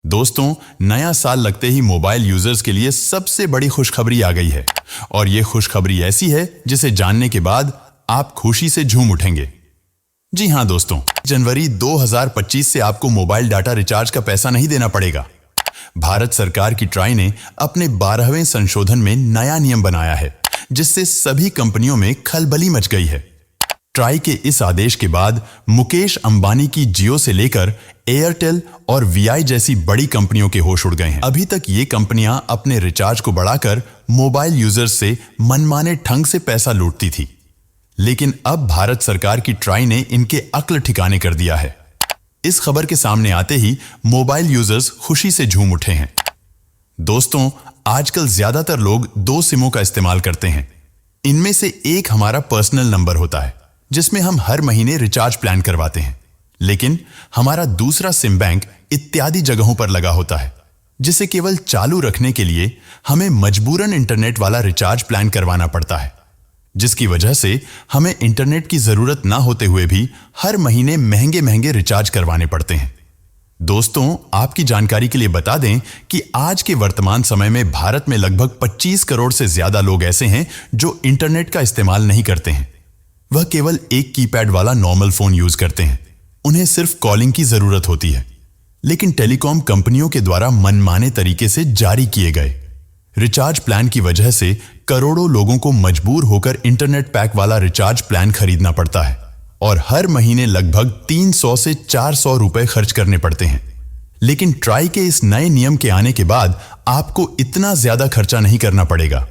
दोस्तों, नया साल लगते ही मोबाइल यूजर्स के लिए सबसे बड़ी खुशखबरी आ गई है और ये खुशखबरी ऐसी है जिसे जानने के बाद आप खुशी से झूम उठेंगे। जी हां दोस्तों, जनवरी 2025 से आपको मोबाइल डाटा रिचार्ज का पैसा नहीं देना पड़ेगा। भारत सरकार की ट्राई ने अपने 12वें संशोधन में नया नियम बनाया है जिससे सभी कंपनियों में खलबली मच गई है। ट्राई के इस आदेश के बाद मुकेश अंबानी की जियो से लेकर एयरटेल और वीआई जैसी बड़ी कंपनियों के होश उड़ गए हैं। अभी तक ये कंपनियां अपने रिचार्ज को बढ़ाकर मोबाइल यूजर्स से मनमाने ढंग से पैसा लूटती थी, लेकिन अब भारत सरकार की ट्राई ने इनके अक्ल ठिकाने कर दिया है। इस खबर के सामने आते ही मोबाइल यूजर्स खुशी से झूम उठे हैं। दोस्तों, आजकल ज्यादातर लोग 2 सिमों का इस्तेमाल करते हैं। इनमें से एक हमारा पर्सनल नंबर होता है जिसमें हम हर महीने रिचार्ज प्लान करवाते हैं, लेकिन हमारा दूसरा सिम बैंक इत्यादि जगहों पर लगा होता है जिसे केवल चालू रखने के लिए हमें मजबूरन इंटरनेट वाला रिचार्ज प्लान करवाना पड़ता है, जिसकी वजह से हमें इंटरनेट की जरूरत ना होते हुए भी हर महीने महंगे महंगे रिचार्ज करवाने पड़ते हैं। दोस्तों, आपकी जानकारी के लिए बता दें कि आज के वर्तमान समय में भारत में लगभग 25 करोड़ से ज्यादा लोग ऐसे हैं जो इंटरनेट का इस्तेमाल नहीं करते हैं। वह केवल एक कीपैड वाला नॉर्मल फोन यूज करते हैं। उन्हें सिर्फ कॉलिंग की जरूरत होती है, लेकिन टेलीकॉम कंपनियों के द्वारा मनमाने तरीके से जारी किए गए रिचार्ज प्लान की वजह से करोड़ों लोगों को मजबूर होकर इंटरनेट पैक वाला रिचार्ज प्लान खरीदना पड़ता है और हर महीने लगभग 300 से 400 रुपए खर्च करने पड़ते हैं। लेकिन ट्राई के इस नए नियम के आने के बाद आपको इतना ज्यादा खर्चा नहीं करना पड़ेगा,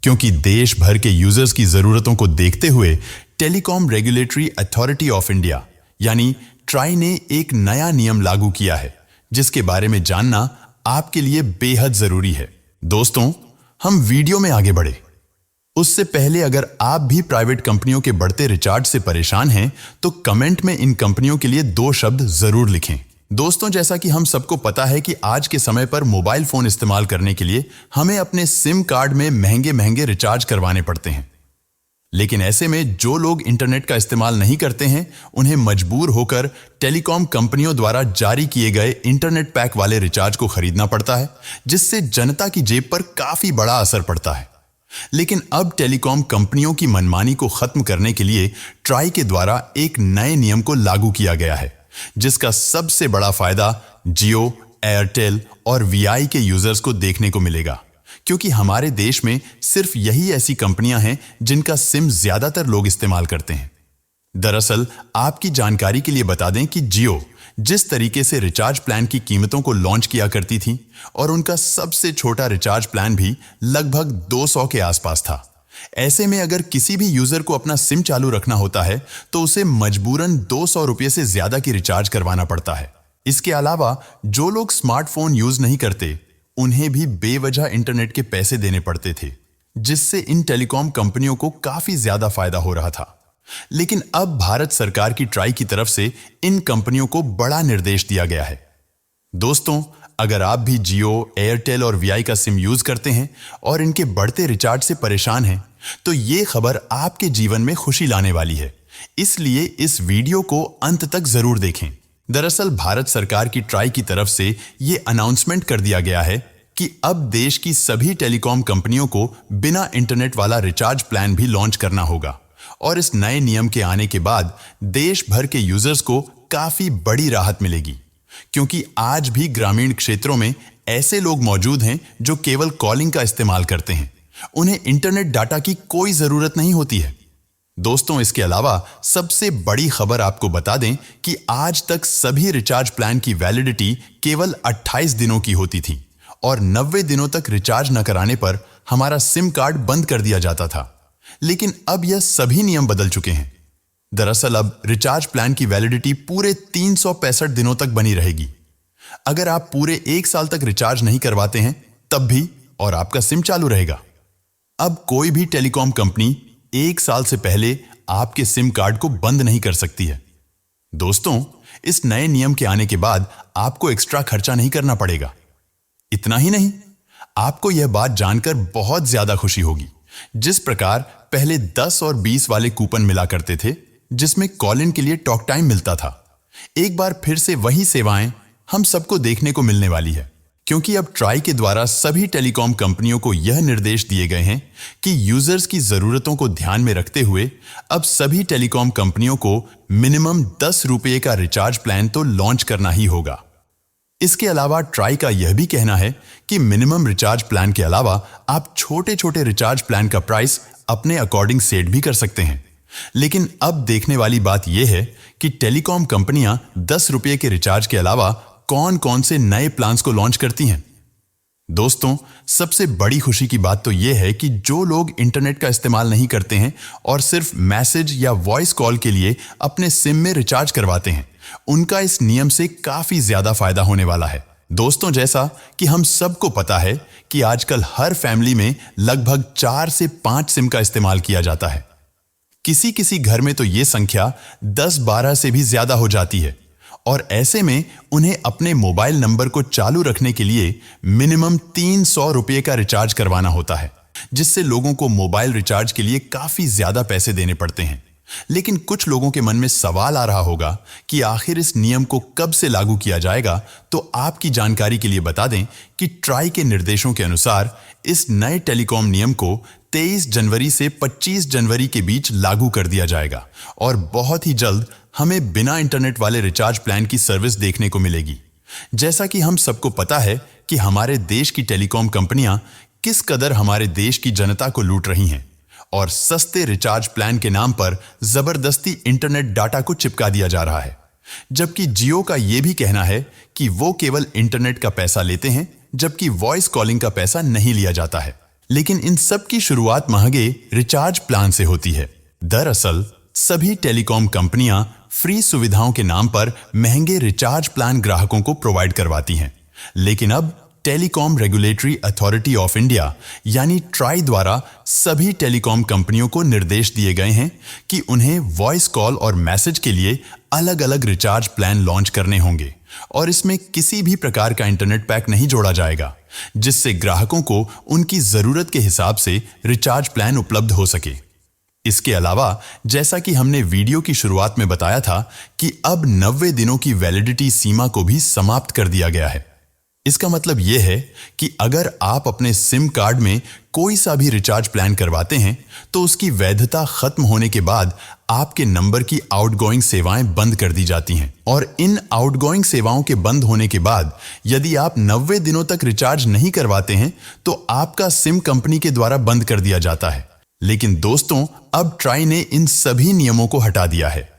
क्योंकि देश भर के यूजर्स की जरूरतों को देखते हुए telecom regulatory authority of India यानी ट्राई ने एक नया नियम लागू किया है जिसके बारे में जानना आपके लिए बेहद जरूरी है। दोस्तों, हम वीडियो में आगे बढ़े उससे पहले अगर आप भी प्राइवेट कंपनियों के बढ़ते रिचार्ज से परेशान हैं तो कमेंट में इन कंपनियों के लिए 2 शब्द जरूर लिखें। दोस्तों, जैसा कि हम सबको पता है कि आज के समय पर मोबाइल फोन इस्तेमाल करने के लिए हमें अपने सिम कार्ड में महंगे महंगे रिचार्ज करवाने पड़ते हैं, लेकिन ऐसे में जो लोग इंटरनेट का इस्तेमाल नहीं करते हैं उन्हें मजबूर होकर टेलीकॉम कंपनियों द्वारा जारी किए गए इंटरनेट पैक वाले रिचार्ज को खरीदना पड़ता है, जिससे जनता की जेब पर काफी बड़ा असर पड़ता है। लेकिन अब टेलीकॉम कंपनियों की मनमानी को खत्म करने के लिए ट्राई के द्वारा एक नए नियम को लागू किया गया है, जिसका सबसे बड़ा फायदा जियो, एयरटेल और वीआई के यूजर्स को देखने को मिलेगा, क्योंकि हमारे देश में सिर्फ यही ऐसी कंपनियां हैं जिनका सिम ज्यादातर लोग इस्तेमाल करते हैं। दरअसल आपकी जानकारी के लिए बता दें कि जियो जिस तरीके से रिचार्ज प्लान की कीमतों को लॉन्च किया करती थी और उनका सबसे छोटा रिचार्ज प्लान भी लगभग 200 के आसपास था। ऐसे में अगर किसी भी यूजर को अपना सिम चालू रखना होता है तो उसे मजबूरन 200 रुपये से ज्यादा की रिचार्ज करवाना पड़ता है। इसके अलावा जो लोग स्मार्टफोन यूज नहीं करते उन्हें भी बेवजह इंटरनेट के पैसे देने पड़ते थे, जिससे इन टेलीकॉम कंपनियों को काफी ज्यादा फायदा हो रहा था। लेकिन अब भारत सरकार की ट्राई की तरफ से इन कंपनियों को बड़ा निर्देश दिया गया है। दोस्तों, अगर आप भी जियो, एयरटेल और वीआई का सिम यूज करते हैं और इनके बढ़ते रिचार्ज से परेशान हैं, तो ये खबर आपके जीवन में खुशी लाने वाली है, इसलिए इस वीडियो को अंत तक जरूर देखें। दरअसल भारत सरकार की ट्राई की तरफ से ये अनाउंसमेंट कर दिया गया है कि अब देश की सभी टेलीकॉम कंपनियों को बिना इंटरनेट वाला रिचार्ज प्लान भी लॉन्च करना होगा और इस नए नियम के आने के बाद देश भर के यूजर्स को काफी बड़ी राहत मिलेगी, क्योंकि आज भी ग्रामीण क्षेत्रों में ऐसे लोग मौजूद हैं जो केवल कॉलिंग का इस्तेमाल करते हैं। उन्हें इंटरनेट डाटा की कोई जरूरत नहीं होती है। दोस्तों, इसके अलावा सबसे बड़ी खबर आपको बता दें कि आज तक सभी रिचार्ज प्लान की वैलिडिटी केवल 28 दिनों की होती थी और 90 दिनों तक रिचार्ज न कराने पर हमारा सिम कार्ड बंद कर दिया जाता था। लेकिन अब यह सभी नियम बदल चुके हैं। दरअसल अब रिचार्ज प्लान की वैलिडिटी पूरे 365 दिनों तक बनी रहेगी। अगर आप पूरे 1 साल तक रिचार्ज नहीं करवाते हैं तब भी और आपका सिम चालू रहेगा। अब कोई भी टेलीकॉम कंपनी 1 साल से पहले आपके सिम कार्ड को बंद नहीं कर सकती है। दोस्तों, इस नए नियम के आने के बाद आपको एक्स्ट्रा खर्चा नहीं करना पड़ेगा। इतना ही नहीं, आपको यह बात जानकर बहुत ज्यादा खुशी होगी। जिस प्रकार पहले 10 और 20 वाले कूपन मिला करते थे जिसमें कॉल इन के लिए टॉक टाइम मिलता था, एक बार फिर से वही सेवाएं हम सबको देखने को मिलने वाली है, क्योंकि अब ट्राई के द्वारा सभी टेलीकॉम कंपनियों को यह निर्देश दिए गए हैं कि यूजर्स की जरूरतों को ध्यान में रखते हुए अब सभी टेलीकॉम कंपनियों को मिनिमम 10 रुपये का रिचार्ज प्लान तो लॉन्च करना ही होगा। इसके अलावा ट्राई का यह भी कहना है कि मिनिमम रिचार्ज प्लान के अलावा आप छोटे छोटे रिचार्ज प्लान का प्राइस अपने अकॉर्डिंग सेट भी कर सकते हैं। लेकिन अब देखने वाली बात यह है कि टेलीकॉम कंपनियां 10 रुपये के रिचार्ज के अलावा कौन कौन से नए प्लान्स को लॉन्च करती हैं। दोस्तों, सबसे बड़ी खुशी की बात तो यह है कि जो लोग इंटरनेट का इस्तेमाल नहीं करते हैं और सिर्फ मैसेज या वॉइस कॉल के लिए अपने सिम में रिचार्ज करवाते हैं, उनका इस नियम से काफी ज्यादा फायदा होने वाला है। दोस्तों, जैसा कि हम सबको पता है कि आजकल हर फैमिली में लगभग 4 से 5 सिम का इस्तेमाल किया जाता है। किसी किसी घर में तो ये संख्या 10-12 से भी ज्यादा हो जाती है, और ऐसे में उन्हें अपने मोबाइल नंबर को चालू रखने के लिए मिनिमम 300 रुपये का रिचार्ज करवाना होता है, जिससे लोगों को मोबाइल रिचार्ज के लिए काफी ज्यादा पैसे देने पड़ते हैं। लेकिन कुछ लोगों के मन में सवाल आ रहा होगा कि आखिर इस नियम को कब से लागू किया जाएगा। तो आपकी जानकारी के लिए बता दें कि ट्राई के निर्देशों के अनुसार इस नए टेलीकॉम नियम को 23 जनवरी से 25 जनवरी के बीच लागू कर दिया जाएगा, और बहुत ही जल्द हमें बिना इंटरनेट वाले रिचार्ज प्लान की सर्विस देखने को मिलेगी। जैसा कि हम सबको पता है कि हमारे देश की टेलीकॉम कंपनियां किस कदर हमारे देश की जनता को लूट रही हैं, और सस्ते रिचार्ज प्लान के नाम पर जबरदस्ती इंटरनेट डाटा को चिपका दिया जा रहा है। जबकि जियो का यह भी कहना है कि वो केवल इंटरनेट का पैसा लेते हैं, जबकि वॉइस कॉलिंग का पैसा नहीं लिया जाता है। लेकिन इन सब की शुरुआत महंगे रिचार्ज प्लान से होती है। दरअसल सभी टेलीकॉम कंपनियां फ्री सुविधाओं के नाम पर महंगे रिचार्ज प्लान ग्राहकों को प्रोवाइड करवाती हैं। लेकिन अब telecom regulatory authority of India यानी ट्राई द्वारा सभी टेलीकॉम कंपनियों को निर्देश दिए गए हैं कि उन्हें वॉइस कॉल और मैसेज के लिए अलग अलग रिचार्ज प्लान लॉन्च करने होंगे, और इसमें किसी भी प्रकार का इंटरनेट पैक नहीं जोड़ा जाएगा, जिससे ग्राहकों को उनकी जरूरत के हिसाब से रिचार्ज प्लान उपलब्ध हो सके। इसके अलावा जैसा कि हमने वीडियो की शुरुआत में बताया था कि अब 90 दिनों की वैलिडिटी सीमा को भी समाप्त कर दिया गया है। इसका मतलब यह है कि अगर आप अपने सिम कार्ड में कोई सा भी रिचार्ज प्लान करवाते हैं तो उसकी वैधता खत्म होने के बाद आपके नंबर की आउटगोइंग सेवाएं बंद कर दी जाती हैं, और इन आउटगोइंग सेवाओं के बंद होने के बाद यदि आप 90 दिनों तक रिचार्ज नहीं करवाते हैं तो आपका सिम कंपनी के द्वारा बंद कर दिया जाता है। लेकिन दोस्तों, अब ट्राई ने इन सभी नियमों को हटा दिया है।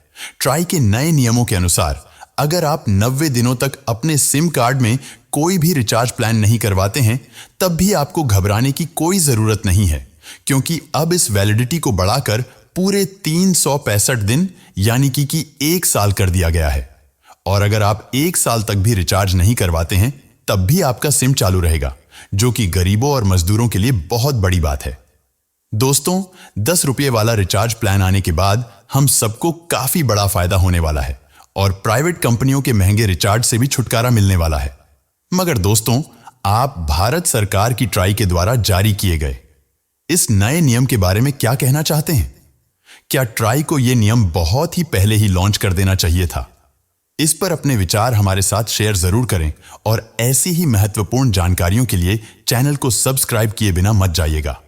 ट्राई के नए नियमों के अनुसार अगर आप 90 दिनों तक अपने सिम कार्ड में कोई भी रिचार्ज प्लान नहीं करवाते हैं, तब भी आपको घबराने की कोई जरूरत नहीं है, क्योंकि अब इस वैलिडिटी को बढ़ाकर पूरे 365 दिन यानी कि 1 साल कर दिया गया है। और अगर आप 1 साल तक भी रिचार्ज नहीं करवाते हैं तब भी आपका सिम चालू रहेगा, जो कि गरीबों और मजदूरों के लिए बहुत बड़ी बात है। दोस्तों, 10 रुपये वाला रिचार्ज प्लान आने के बाद हम सबको काफी बड़ा फायदा होने वाला है, और प्राइवेट कंपनियों के महंगे रिचार्ज से भी छुटकारा मिलने वाला है। मगर दोस्तों, आप भारत सरकार की ट्राई के द्वारा जारी किए गए इस नए नियम के बारे में क्या कहना चाहते हैं? क्या ट्राई को यह नियम बहुत ही पहले ही लॉन्च कर देना चाहिए था? इस पर अपने विचार हमारे साथ शेयर जरूर करें, और ऐसी ही महत्वपूर्ण जानकारियों के लिए चैनल को सब्सक्राइब किए बिना मत जाइएगा।